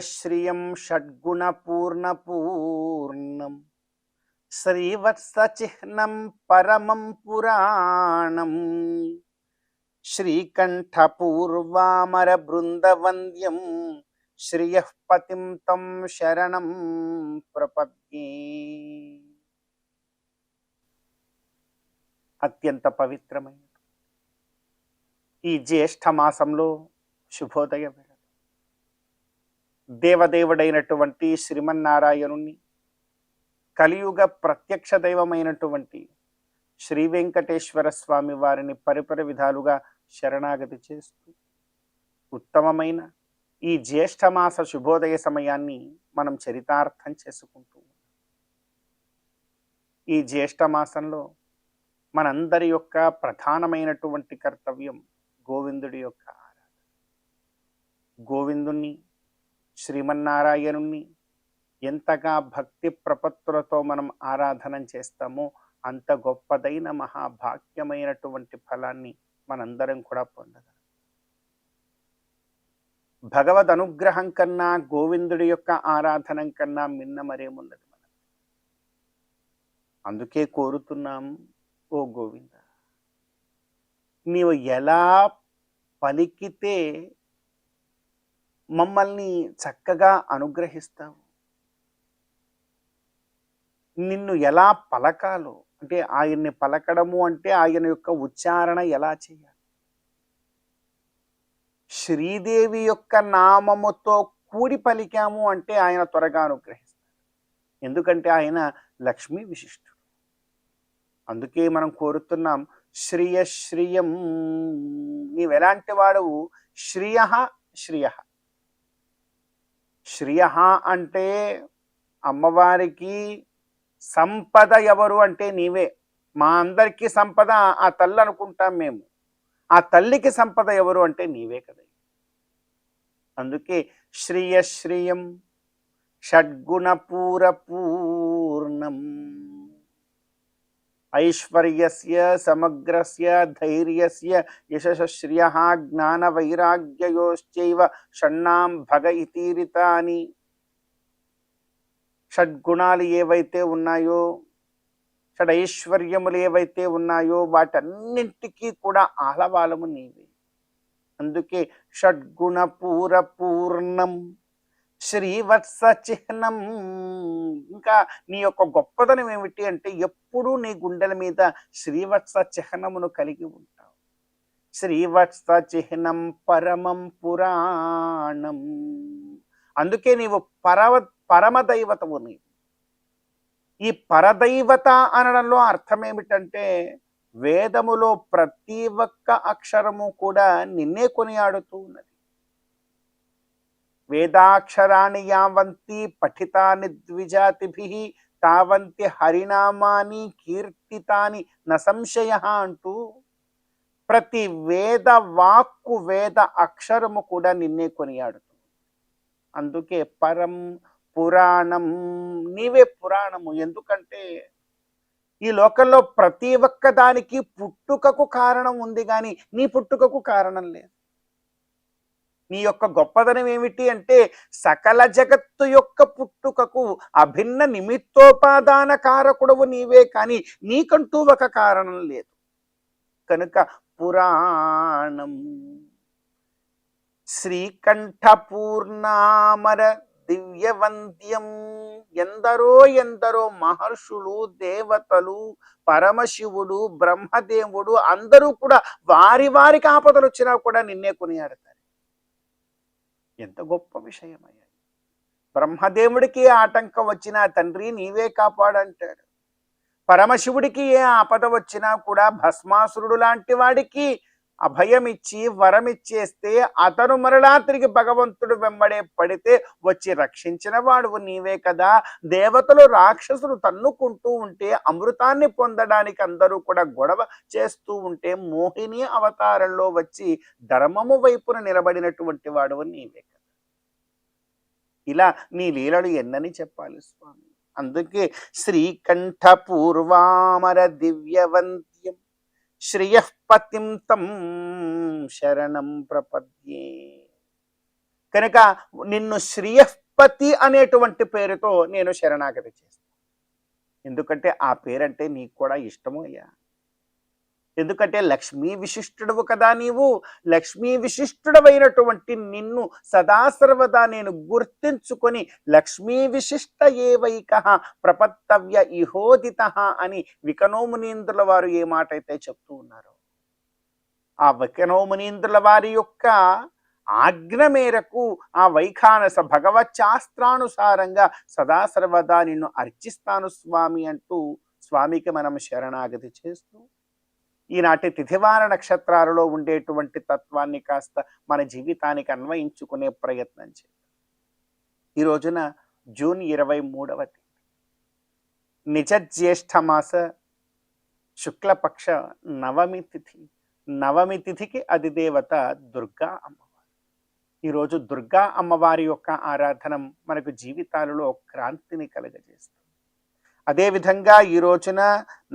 శ్రియం షడ్గుణపూర్ణపూర్ణం శ్రీవత్సచిహ్నం పరమం పురాణం శ్రీకంఠపూర్వామర బృందవంద్యం శ్రియఃపతిం తం శరణం ప్రపద్యే. అత్యంత పవిత్రమైన ఈ జ్యేష్ఠ మాసంలో శుభోదయ వేళ దేవదేవుడైనటువంటి శ్రీమన్నారాయణుణ్ణి, కలియుగ ప్రత్యక్ష దైవమైనటువంటి శ్రీ వెంకటేశ్వర స్వామి వారిని పరిపర విధాలుగా శరణాగతి చేస్తూ ఉత్తమమైన ఈ జ్యేష్ఠమాస శుభోదయ సమయాన్ని మనం చరితార్థం చేసుకుంటూ ఈ జ్యేష్ఠమాసంలో మనందరి యొక్క ప్రధానమైనటువంటి కర్తవ్యం గోవిందుడి యొక్క ఆరాధన. గోవిందుణ్ణి, శ్రీమన్నారాయణుణ్ణి ఎంతగా భక్తి ప్రపత్తులతో మనం ఆరాధన చేస్తామో అంత గొప్పదైన మహాభాగ్యమైనటువంటి ఫలాన్ని మనందరం కూడా పొందగలం. భగవద్ అనుగ్రహం కన్నా గోవిందుడి యొక్క ఆరాధన కన్నా మిన్న మరేమున్నది మనం. అందుకే కోరుతున్నాం, ఓ గోవింద, నీవు ఎలా పలికితే మమ్మల్ని చక్కగా అనుగ్రహిస్తావు, నిన్ను ఎలా పలకాలో, అంటే ఆయన్ని పలకడము అంటే ఆయన యొక్క ఉచ్చారణ ఎలా చేయాలి, శ్రీదేవి యొక్క నామముతో కూడి పలికాము అంటే ఆయన త్వరగా అనుగ్రహిస్తాడు. ఎందుకంటే ఆయన లక్ష్మీ విశిష్టుడు. అందుకే మనం కోరుతున్నాం, శ్రియం, నీవెలాంటి వాడవు, శ్రియ శ్రియ. శ్రియ అంటే అమ్మవారికి సంపద ఎవరు అంటే నీవే. మా అందరికీ సంపద ఆ తల్లి అనుకుంటాం మేము. ఆ తల్లికి సంపద ఎవరు అంటే నీవే కదా. అందుకే శ్రియం షడ్గుణపూరపూర్ణం ఐశ్వర్యస్య సమగ్రస్య ధైర్యస్య యశశ్శ్రియః జ్ఞాన వైరాగ్యయోశ్చైవ షణ్ణాం భగ ఇతీరితాని. షడ్గుణాలు ఏవైతే ఉన్నాయో, షడైశ్వర్యములు ఏవైతే ఉన్నాయో వాటన్నింటికీ కూడా ఆహ్లావాలము నీవే. అందుకే షడ్గుణపూరపూర్ణం శ్రీవత్స చిహ్నం. ఇంకా నీ యొక్క గొప్పదనం ఏమిటి అంటే ఎప్పుడూ నీ గుండెల మీద శ్రీవత్స చిహ్నమును కలిగి ఉంటావు. శ్రీవత్స చిహ్నం పరమం పురాణం. అందుకే నీవు పరమదైవతవు. నీవు ఈ పరదైవత అనడంలో అర్థం ఏమిటంటే వేదములో ప్రతి ఒక్క అక్షరము కూడా నిన్నే కొనియాడుతూ ఉన్నది. వేదాక్షరాణి యావంతి పఠితాని ద్విజాతిభిః తావంతి హరినామాని కీర్తితాని న సంశయః అంటూ ప్రతి వేద వాక్కు, వేద అక్షరము కూడా నిన్నే కొనియాడుతుంది. అందుకే పరం పురాణం, నీవే పురాణము. ఎందుకంటే ఈ లోకంలో ప్రతి ఒక్క దానికి పుట్టుకకు కారణం ఉంది, కానీ నీ పుట్టుకకు కారణం లేదు. నీ యొక్క గొప్పదనం ఏమిటి అంటే సకల జగత్తు యొక్క పుట్టుకకు అభిన్న నిమిత్తోపాదాన కారకుడవు నీవే, కానీ నీకంటూ ఒక కారణం లేదు. కనుక పురాణం. శ్రీకంఠపూర్ణామర దివ్యవంద్యం. ఎందరో మహర్షులు, దేవతలు, పరమశివుడు, బ్రహ్మదేవుడు అందరూ కూడా వారికి ఆపదలు వచ్చినా కూడా నిన్నే కొనియాడతారు. ఎంత గొప్ప విషయమయ్యా. బ్రహ్మదేవుడికి ఏ ఆటంకం వచ్చినా తండ్రి నీవే కాపాడంటాడు. పరమశివుడికి ఏ ఆపద వచ్చినా కూడా భస్మాసురుడు లాంటి వాడికి అభయమిచ్చి వరమిచ్చేస్తే అతను మరలా తిరిగి భగవంతుడు వెంబడే పడితే వచ్చి రక్షించిన వాడు నీవే కదా. దేవతలు రాక్షసులు తన్నుకుంటూ ఉంటే అమృతాన్ని పొందడానికి అందరూ కూడా గొడవ చేస్తూ ఉంటే మోహిని అవతారంలో వచ్చి ధర్మము వైపున నిలబడినటువంటి వాడు నీవే కదా. ఇలా నీ లీలలు ఎన్నని చెప్పాలి స్వామి. అందుకే శ్రీకంఠ పూర్వామర దివ్యవంత్యం శ్రియఃపతిం తం శరణం ప్రపద్యే. కనుక నిన్ను శ్రియఃపతి అనేటువంటి పేరుతో నేను శరణాగతి చేస్తాను. ఎందుకంటే ఆ పేరంటే నీకు కూడా ఇష్టము అయ్యా. ఎందుకంటే లక్ష్మీ విశిష్టుడవు కదా నీవు. లక్ష్మీ విశిష్టుడవైనటువంటి నిన్ను సదాసర్వదా నేను గుర్తించుకొని లక్ష్మీ విశిష్ట ఏవైకః ప్రపత్తవ్య ఇహోదితః అని వికనోమునీంద్రుల వారు ఏ మాట అయితే చెప్తూ ఉన్నారో, ఆ వికనోమునీంద్రుల వారి యొక్క ఆజ్ఞ మేరకు ఆ వైఖానస భగవచ్శాస్త్రానుసారంగా సదాసర్వదా నిన్ను అర్చిస్తాను స్వామి అంటూ స్వామికి మనం శరణాగతి చేస్తూ ఈనాటి తిథివార నక్షత్రాలలో ఉండేటువంటి తత్వాన్ని కాస్త మన జీవితానికి అన్వయించుకునే ప్రయత్నం చేద్దాం. ఈ రోజున జూన్ 23వ తేదీ నిజ జ్యేష్ఠ మాస శుక్లపక్ష నవమి తిథి. నవమి తిథికి అధిదేవత దుర్గా అమ్మవారు. ఈరోజు దుర్గా అమ్మవారి యొక్క ఆరాధన మనకు జీవితాలలో క్రాంతిని కలుగజేస్తుంది. అదేవిధంగా ఈ రోజున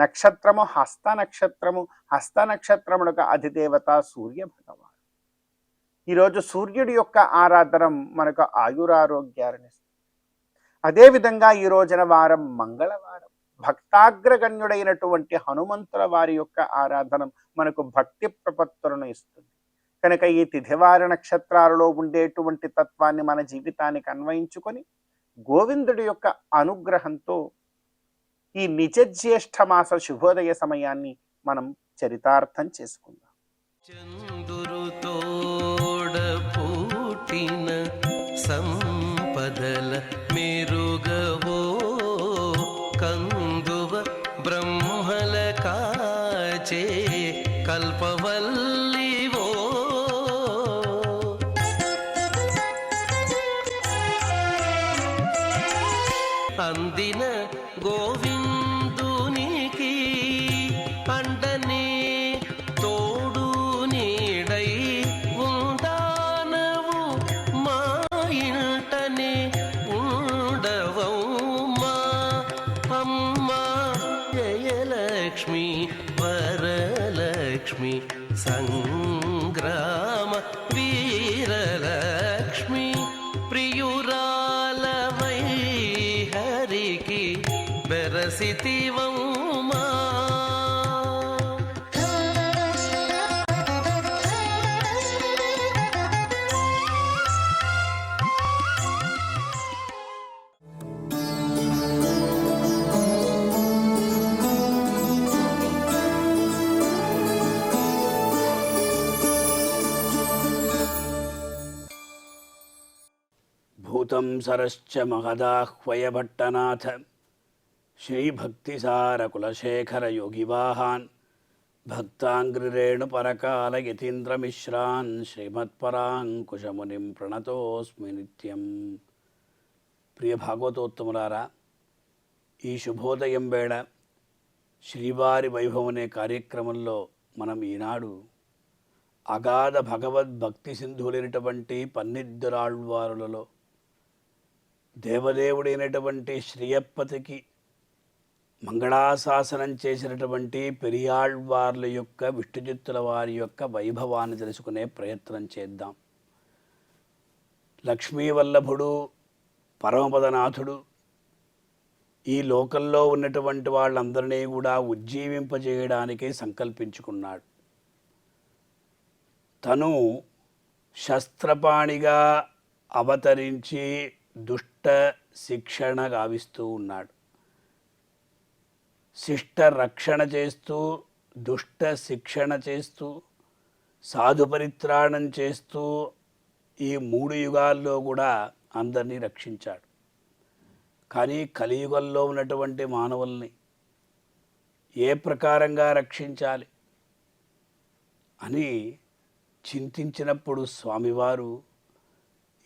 నక్షత్రము హస్త నక్షత్రము. హస్త నక్షత్రమునకు అధిదేవత సూర్య భగవాన్. ఈరోజు సూర్యుడి యొక్క ఆరాధన మనకు ఆయురారోగ్యాలనిస్తుంది. అదేవిధంగా ఈ రోజున వారం మంగళవారం. భక్తాగ్రగణ్యుడైనటువంటి హనుమంతుల వారి యొక్క ఆరాధన మనకు భక్తి ప్రపత్తులను ఇస్తుంది. కనుక ఈ తిథివార నక్షత్రాలలో ఉండేటువంటి తత్వాన్ని మన జీవితానికి అన్వయించుకొని గోవిందుడి యొక్క అనుగ్రహంతో ఈ నిజ జ్యేష్ఠ మాస శుభోదయ సమయాన్ని మనం చరితార్థం చేసుకుందాం. చందురుతోడ పూటిన సంపదల మెరుగవో కందువ బ్రహ్మల కాచే కల్పవల్లివో అందిన గోవిందునికి అండనే తోడు నీడై ఉండానవు మా ఇంటనే ఉండవమ్మా అమ్మా. జయలక్ష్మి వరలక్ష్మి సంగ్రామ వీరలక్ష్మి ప్రియురాలవై హరికి బెరసితివమ్మా. భూతం సరశ్చ మహదాహ్వయ భట్టనాథ శ్రీభక్తిసారకులశేఖర యోగివాహాన్ భక్తాంగ్రిరేణు పరకాల యతీంద్రమిశ్రాన్ శ్రీమత్పరాంకుశమునిం ప్రణతోస్మి నిత్యం. ప్రియ భాగవతోత్తములారా, ఈ శుభోదయం వేళ శ్రీవారి వైభవం అనే కార్యక్రమంలో మనం ఈనాడు అగాధ భగవద్భక్తి సింధులైనటువంటి పన్నిద్దరాళ్వారులలో దేవదేవుడైనటువంటి శ్రీయప్పతికి మంగళాశాసనం చేసినటువంటి పెరియాళ్వార్ల యొక్క విష్ణుచిత్తుల వారి యొక్క వైభవాన్ని తెలుసుకునే ప్రయత్నం చేద్దాం. లక్ష్మీవల్లభుడు పరమపదనాథుడు ఈ లోకంలో ఉన్నటువంటి వాళ్ళందరినీ కూడా ఉజ్జీవింపజేయడానికి సంకల్పించుకున్నాడు. తను శస్త్రపాణిగా అవతరించి దుష్ట శిక్షణ గావిస్తూ ఉన్నాడు. శిష్ట రక్షణ చేస్తూ, దుష్ట శిక్షణ చేస్తూ, సాధు పరిత్రాణం చేస్తూ ఈ 3 యుగాల్లో కూడా అందరినీ రక్షించాడు. కానీ కలియుగంలో ఉన్నటువంటి మానవుల్ని ఏ ప్రకారంగా రక్షించాలి, అని చింతించినప్పుడు స్వామివారు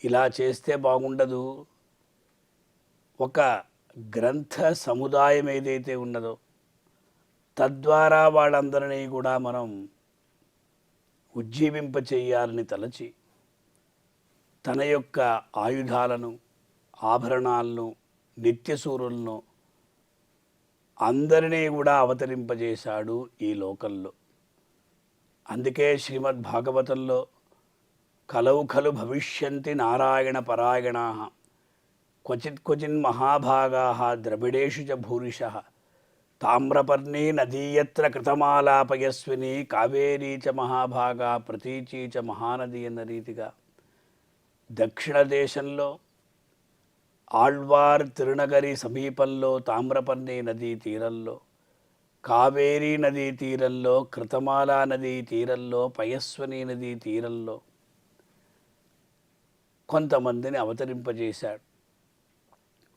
ఇలా చేస్తే బాగుండదు, ఒక గ్రంథ సముదాయం ఏదైతే ఉన్నదో తద్వారా వాళ్ళందరినీ కూడా మనం ఉజ్జీవింప చేయాలని తలచి తన యొక్క ఆయుధాలను, ఆభరణాలను, నిత్యసూరులను అందరినీ కూడా అవతరింపజేశాడు ఈ లోకంలో. అందుకే శ్రీమద్ భాగవతంలో కలవు ఖలు భవిష్యంతి నారాయణ పరాయణా క్వచిత్ క్వచిన్ మహాభాగా ద్రవిడేషు చ భూరిశః తామ్రపర్ణీ నదీయత్ర కృతమాలాపయస్విని కావేరీ చ మహాభాగా ప్రతీచీ చ మహానది అన్న రీతిగా దక్షిణ దేశంలో ఆళ్వార్ తిరునగరి సమీపంలో తామ్రపర్ణి నదీ తీరంలో, కావేరీ నదీ తీరంలో, కృతమాలా నదీ తీరంలో, పయస్వని నదీ తీరంలో కొంతమందిని అవతరింపజేశాడు.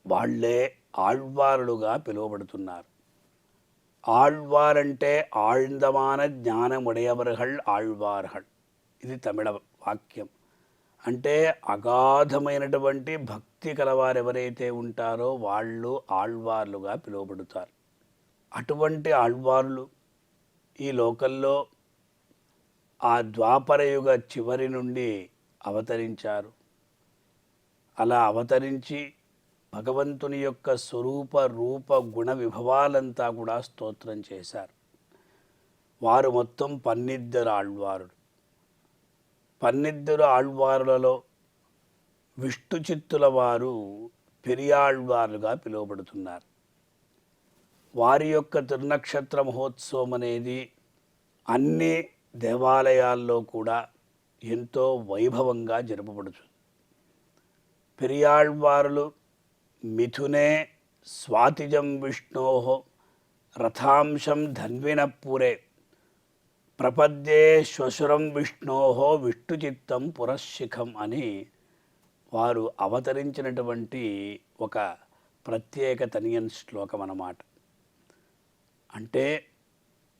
వాళ్ళే ఆళ్వారులుగా పిలువబడుతున్నారు. ఆళ్వారంటే ఆழ்ந்தமான జ్ఞానముడయవర్హళ్ ఆళ్వార్హళ్. ఇది తమిళ వాక్యం. అంటే అగాధమైనటువంటి భక్తి కలవారు ఎవరైతే ఉంటారో వాళ్ళు ఆళ్వార్లుగా పిలువబడుతారు. అటువంటి ఆళ్వార్లు ఈ లోకంలో ఆ ద్వాపరయుగ చివరి నుండి అవతరించారు. అలా అవతరించి భగవంతుని యొక్క స్వరూప రూప గుణ విభవాలంతా కూడా స్తోత్రం చేశారు. వారు మొత్తం 12 ఆళ్వారులు. 12 ఆళ్వారులలో విష్ణు చిత్తుల వారు పెరియాళ్వారులుగా పిలువబడుతున్నారు. వారి యొక్క తిరునక్షత్ర మహోత్సవం అనేది అన్ని దేవాలయాల్లో కూడా ఎంతో వైభవంగా జరపబడుతుంది. పెరియాళ్వారులు మిథునే స్వాతిజం విష్ణో రథాంశం ధన్వినపురే ప్రపద్యే శ్వశురం విష్ణో విష్ణుచిత్తం పురశిఖం అని వారు అవతరించినటువంటి ఒక ప్రత్యేక తనియన్ శ్లోకం అన్నమాట. అంటే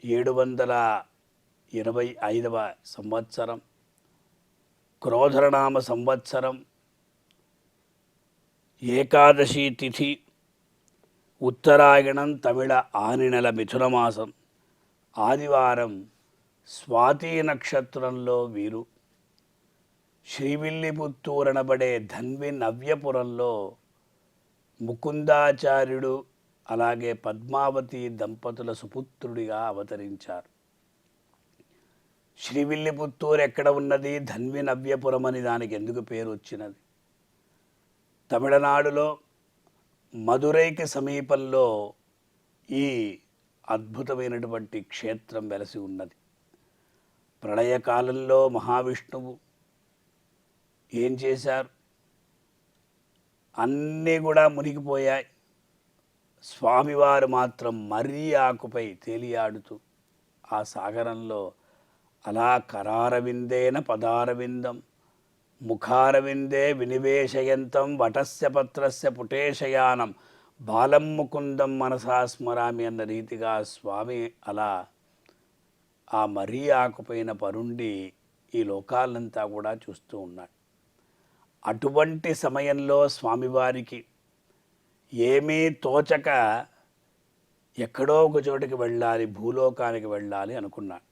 725వ సంవత్సరం క్రోధరనామ సంవత్సరం ఏకాదశి తిథి ఉత్తరాయణం తమిళ ఆనినెల మిథునమాసం ఆదివారం స్వాతి నక్షత్రంలో వీరు శ్రీవిల్లిపుత్తూరనబడే ధన్వి నవ్యపురంలో ముకుందాచార్యుడు అలాగే పద్మావతి దంపతుల సుపుత్రుడిగా అవతరించారు. శ్రీవిల్లిపుత్తూరు ఎక్కడ ఉన్నది? ధన్వి నవ్యపురం అని దానికి ఎందుకు పేరు వచ్చినది? తమిళనాడులో మదురైకి సమీపంలో ఈ అద్భుతమైనటువంటి క్షేత్రం వెలసి ఉన్నది. ప్రళయకాలంలో మహావిష్ణువు ఏం చేశారు? అన్నీ కూడా మునిగిపోయాయి. స్వామివారు మాత్రం మర్రి ఆకుపై తేలియాడుతూ ఆ సాగరంలో అలా కరారవిందేన పదారవిందం ముఖారవిందే వినివేశయంతం వటస్య పత్రస్య పుటేశయానం బాలం ముకుందం మనసా స్మరామి అన్న రీతిగా స్వామి అలా ఆ మర్రి ఆకుపైన పరుండి ఈ లోకాలంతా కూడా చూస్తూ ఉన్నాడు. అటువంటి సమయంలో స్వామివారికి ఏమీ తోచక ఎక్కడో ఒక చోటికి వెళ్ళాలి, భూలోకానికి వెళ్ళాలి అనుకున్నాడు.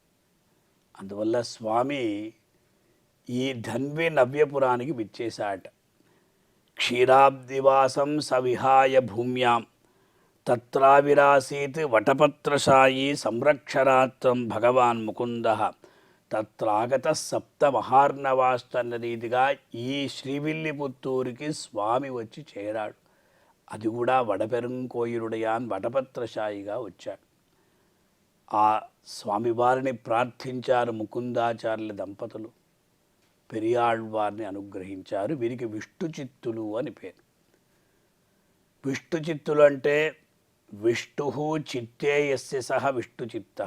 అందువల్ల స్వామి ఈ ధన్వి నవ్యపురానికి విచ్చేశాట. క్షీరాబ్దివాసం సవిహాయ భూమ్యాం తత్రావిరాసీత్ వటపత్రశాయీ సంరక్షరాత్రం భగవాన్ ముకుంద తత్రాగత సప్తమహార్ణవాస్తన్న రీతిగా ఈ శ్రీవిల్లిపుత్తూరికి స్వామి వచ్చి చేరాడు. అది కూడా వడపెరుంకోయిరుడయాన్ వటపత్రశాయిగా వచ్చాడు. ఆ స్వామివారిని ప్రార్థించారు ముకుందాచార్యుల దంపతులు. పెరియాళ్వారిని అనుగ్రహించారు. వీరికి విష్ణు చిత్తులు అని పేరు. విష్ణు చిత్తులు అంటే విష్ణు చిత్తే యస్య సహ విష్ణు చిత్త,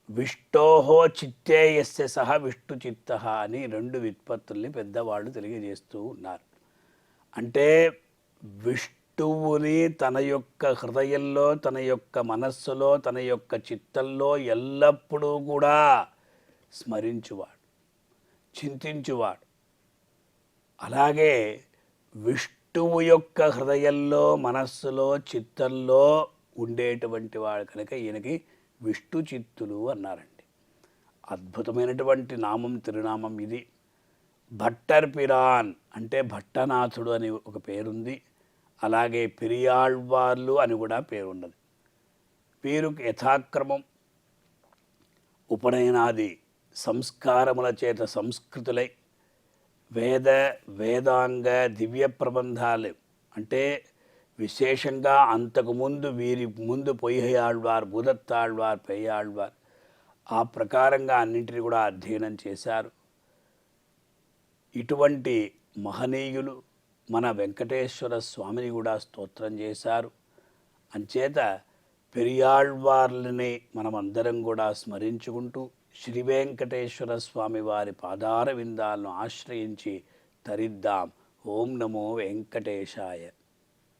విష్ణోహో చిత్తే యస్య సహ విష్ణు చిత్త అని 2 వ్యుత్పత్తుల్ని పెద్దవాళ్ళు తెలియజేస్తూ ఉన్నారు. అంటే విష్ణువుని తన యొక్క హృదయంలో, తన యొక్క మనస్సులో, తన యొక్క చిత్తంలో ఎల్లప్పుడూ కూడా స్మరించువాడు, చింతించువాడు. అలాగే విష్ణువు యొక్క హృదయంలో, మనస్సులో, చిత్తంలో ఉండేటువంటి వాడు కనుక ఈయనకి విష్ణు చిత్తులు అన్నారండి. అద్భుతమైనటువంటి నామం, తిరునామం ఇది. భట్టర్ పిరాన్ అంటే భట్టనాథుడు అని ఒక పేరుంది. అలాగే పెరియాళ్వార్లు అని కూడా పేరున్నది. వీరికి యథాక్రమం ఉపనయనాది సంస్కారముల చేత సంస్కృతులై వేదాంగ దివ్య ప్రబంధాలు అంటే విశేషంగా అంతకుముందు వీరి ముందు పొయ్యాళ్వార్, భూదత్తాళ్వార్, పెయ్యాళ్వార్ ఆ ప్రకారంగా అన్నింటినీ కూడా అధ్యయనం చేశారు. ఇటువంటి మహనీయులు మన వెంకటేశ్వర స్వామిని కూడా స్తోత్రం చేశారు. అంచేత పెరియాళ్వార్లని మనమందరం కూడా స్మరించుకుంటూ శ్రీ వెంకటేశ్వర స్వామి వారి పాదార విందాలను ఆశ్రయించి తరిద్దాం. ఓం నమో వెంకటేశాయ.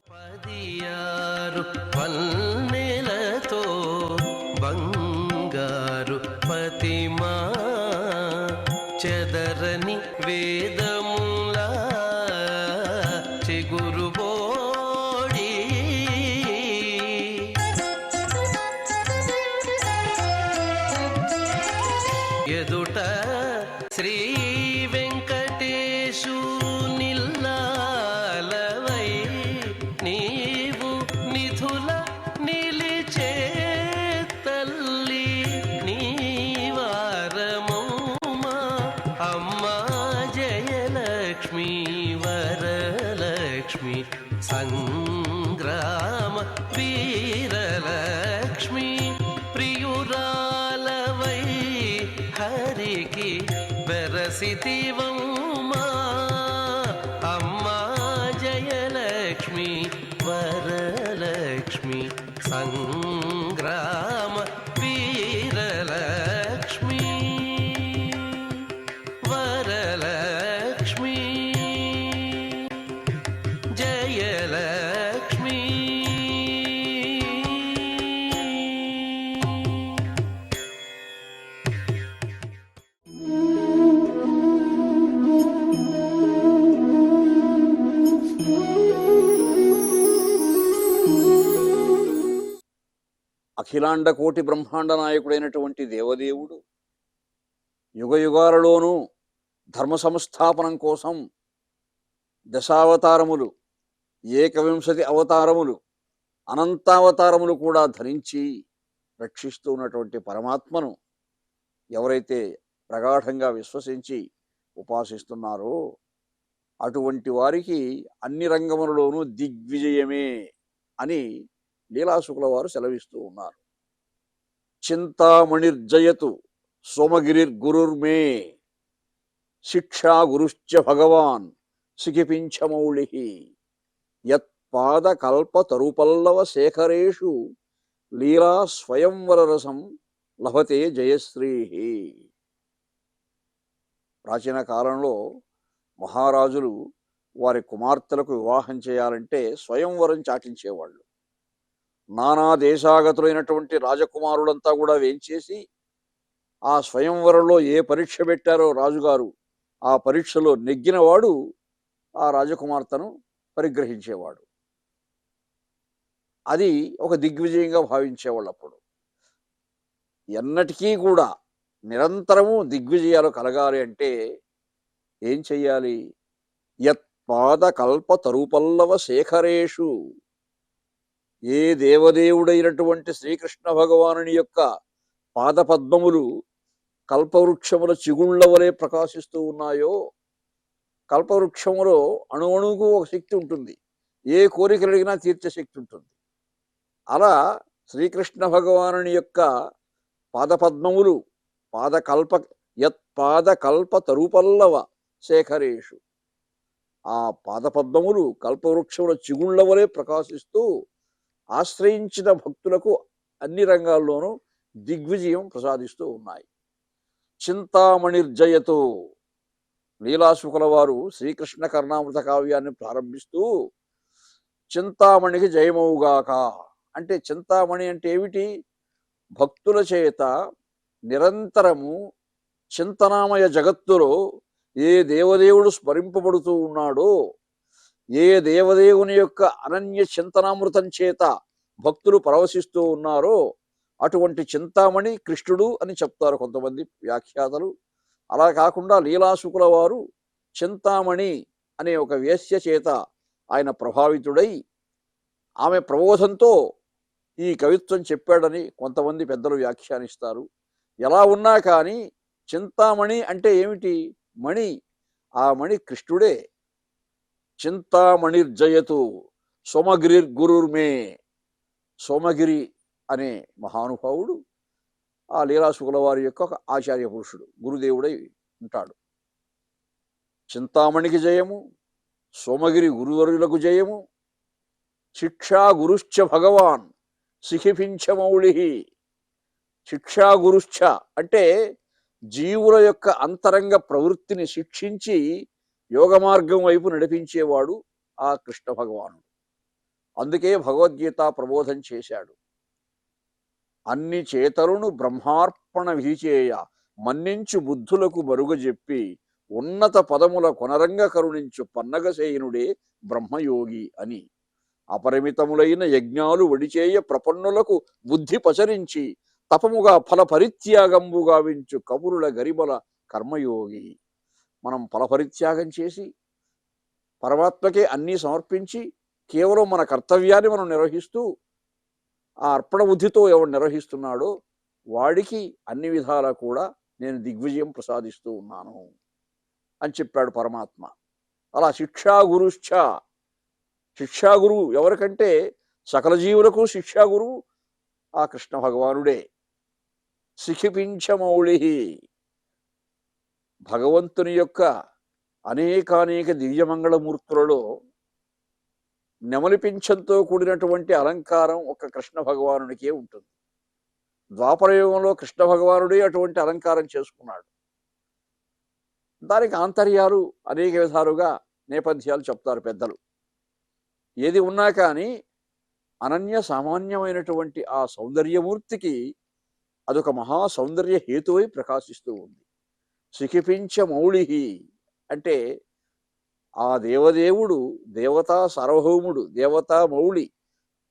16 పన్నెలతో బంగారు పతిమా చెదరని వేదములా చెగురుబోడి ఎదుట శ్రీ వెంకటేశు నిల్లాలవై నీవు నిధుల నిలిచే తల్లి నీవారమౌమా అమ్మా జయలక్ష్మి వరలక్ష్మి సంగ్రామ వీరలక్ష్మి ప్రియురాలవై హరికి వెరసితివౌమా అమ్మా జయలక్ష్మి వరలక్ష్మి సంగ్రామ వీరలక్ష్మి వరలక్ష్మి జయలక్ష్మి. అఖిలాండ కోటి బ్రహ్మాండ నాయకుడైనటువంటి దేవదేవుడు యుగయుగాలలోనూ ధర్మ సంస్థాపనం కోసం దశావతారములు, ఏకవింశతి అవతారములు, అనంతావతారములు కూడా ధరించి రక్షిస్తూ ఉన్నటువంటి పరమాత్మను ఎవరైతే ప్రగాఢంగా విశ్వసించి ఉపాసిస్తున్నారో అటువంటి వారికి అన్ని రంగములలోనూ దిగ్విజయమే అని లీలాశుకుల వారు సెలవిస్తూ ఉన్నారు. చింతామణిర్జయతు సోమగిరిర్గురుర్మే శిక్షా గురుశ్చ భగవాన్ సికిపించమౌళి యత్పాద కల్ప తరుపల్లవ శేఖరేషు లీలా స్వయంవరరసం లభతే జయశ్రీ. ప్రాచీన కాలంలో మహారాజులు వారి కుమార్తెలకు వివాహం చేయాలంటే స్వయంవరం చాటించేవాళ్ళు. నానా దేశాగతులైనటువంటి రాజకుమారులంతా కూడా వేంచేసి ఆ స్వయంవరంలో ఏ పరీక్ష పెట్టారో రాజుగారు ఆ పరీక్షలో నెగ్గినవాడు ఆ రాజకుమార్తెను పరిగ్రహించేవాడు. అది ఒక దిగ్విజయంగా భావించేవాళ్ళు. అప్పుడు ఎన్నటికీ కూడా నిరంతరము దిగ్విజయాలు కలగాలి అంటే ఏం చెయ్యాలి? యత్పాద కల్ప తరుపల్లవ శేఖరేషు, ఏ దేవదేవుడైనటువంటి శ్రీకృష్ణ భగవానుని యొక్క పాదపద్మములు కల్పవృక్షముల చిగుళ్ల వలె ప్రకాశిస్తూ ఉన్నాయో, కల్పవృక్షములో అణువుకు ఒక శక్తి ఉంటుంది, ఏ కోరికలు అడిగినా తీర్చే శక్తి ఉంటుంది. అలా శ్రీకృష్ణ భగవానుని యొక్క పాదపద్మములు యత్పాదకల్ప తరుపల్లవ శేఖరేషు, ఆ పాదపద్మములు కల్పవృక్షముల చిగుళ్ల వలె ప్రకాశిస్తూ ఆశ్రయించిన భక్తులకు అన్ని రంగాల్లోనూ దిగ్విజయం ప్రసాదిస్తూ ఉన్నాయి. చింతామణిర్జయతో లీలాశుకుల వారు శ్రీకృష్ణ కర్ణామృత కావ్యాన్ని ప్రారంభిస్తూ చింతామణికి జయమవుగాక అంటే, చింతామణి అంటే ఏమిటి? భక్తుల చేత నిరంతరము చింతనామయ జగత్తులో ఏ దేవదేవుడు స్మరింపబడుతూ ఉన్నాడో, ఏ దేవదేవుని యొక్క అనన్య చింతనామృతం చేత భక్తులు పరవశిస్తూ ఉన్నారో అటువంటి చింతామణి కృష్ణుడు అని చెప్తారు కొంతమంది వ్యాఖ్యాతలు. అలా కాకుండా లీలాశుకుల వారు చింతామణి అనే ఒక వేశ్య చేత ఆయన ప్రభావితుడై ఆమె ప్రబోధంతో ఈ కవిత్వం చెప్పాడని కొంతమంది పెద్దలు వ్యాఖ్యానిస్తారు. ఎలా ఉన్నా కానీ చింతామణి అంటే ఏమిటి? మణి. ఆ మణి కృష్ణుడే. చింతామణిర్జయతు సోమగిరిర్గురుర్మే. సోమగిరి అనే మహానుభావుడు ఆ లీలాశుకుల వారి యొక్క ఒక ఆచార్య పురుషుడు, గురుదేవుడై ఉంటాడు. చింతామణికి జయము, సోమగిరి గురువరులకు జయము. శిక్షా గురుశ్చ భగవాన్ శిఖిపించమౌళి. శిక్షా గురుశ్చ అంటే జీవుల యొక్క అంతరంగ ప్రవృత్తిని శిక్షించి యోగ మార్గం వైపు నడిపించేవాడు ఆ కృష్ణ భగవానుడు. అందుకే భగవద్గీత ప్రబోధం చేశాడు. అన్ని చేతరును బ్రహ్మార్పణ విధిచేయ మన్నించు బుద్ధులకు మరుగజెప్పి ఉన్నత పదముల కొనరంగ కరుణించు పన్నగసేనుడే బ్రహ్మయోగి అని. అపరిమితములైన యజ్ఞాలు వడిచేయ ప్రపన్నులకు బుద్ధి పచరించి తపముగా ఫల పరిత్యాగంబు గావించు కపురుల గరిబల కర్మయోగి. మనం ఫలపరిత్యాగం చేసి పరమాత్మకే అన్నీ సమర్పించి కేవలం మన కర్తవ్యాన్ని మనం నిర్వహిస్తూ ఆ అర్పణ బుద్ధితో ఎవడు నిర్వహిస్తున్నాడో వాడికి అన్ని విధాలా కూడా నేను దిగ్విజయం ప్రసాదిస్తూ ఉన్నాను అని చెప్పాడు పరమాత్మ. అలా శిక్షా గురుశ్చ, శిక్షా గురువు ఎవరికంటే సకల జీవులకు శిక్షా గురువు ఆ కృష్ణ భగవానుడే. శిఖిపించమౌళి. భగవంతుని యొక్క అనేకానేక దివ్యమంగళమూర్తులలో నెమలిపించంతో కూడినటువంటి అలంకారం ఒక కృష్ణ భగవానుడికే ఉంటుంది. ద్వాపరయుగంలో కృష్ణ భగవానుడే అటువంటి అలంకారం చేసుకున్నాడు. దానికి ఆంతర్యాలు అనేక విధాలుగా నేపథ్యాలు చెప్తారు పెద్దలు. ఏది ఉన్నా కానీ అనన్య సామాన్యమైనటువంటి ఆ సౌందర్యమూర్తికి అదొక మహా సౌందర్య హేతువై ప్రకాశిస్తూ ఉంది. శిఖిపించ మౌళి అంటే ఆ దేవదేవుడు దేవతా సార్వభౌముడు, దేవతా మౌళి,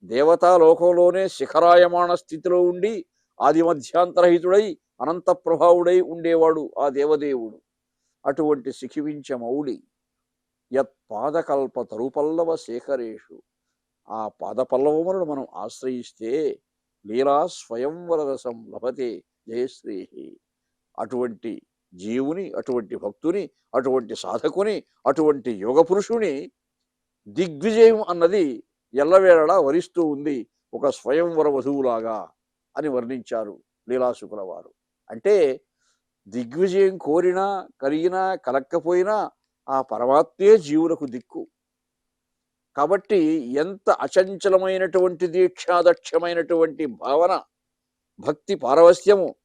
దేవతా లోకంలోనే శిఖరాయమాణ స్థితిలో ఉండి ఆదిమధ్యాంతరహితుడై అనంత ప్రభావుడై ఉండేవాడు ఆ దేవదేవుడు. అటువంటి శిఖిపించ మౌళి యత్ పాదకల్ప తరుపల్లవ శేఖరేషు. ఆ పాదపల్లవములను మనం ఆశ్రయిస్తే లీలా స్వయంవర రసం లభతే జయశ్రీ. అటువంటి జీవుని, అటువంటి భక్తుని, అటువంటి సాధకుని, అటువంటి యోగ పురుషుని దిగ్విజయం అన్నది ఎల్లవేళలా వరిస్తూ ఉంది ఒక స్వయంవర వధువులాగా అని వర్ణించారు లీలాశుకుల వారు. అంటే దిగ్విజయం కోరినా కలిగినా కలక్కపోయినా ఆ పరమాత్మే జీవులకు దిక్కు. కాబట్టి ఎంత అచంచలమైనటువంటి దీక్షాదక్షమైనటువంటి భావన, భక్తి పారవస్యము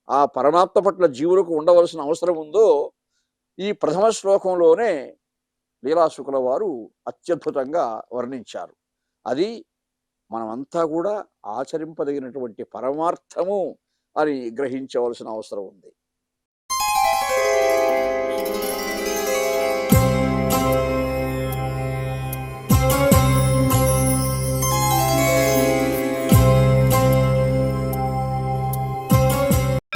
ఆ పరమాత్మ పట్ల జీవులకు ఉండవలసిన అవసరం ఉందో ఈ ప్రథమ శ్లోకంలోనే లీలాశుకుల వారు అత్యద్భుతంగా వర్ణించారు. అది మనమంతా కూడా ఆచరింపదగినటువంటి పరమార్థము అని గ్రహించవలసిన అవసరం ఉంది.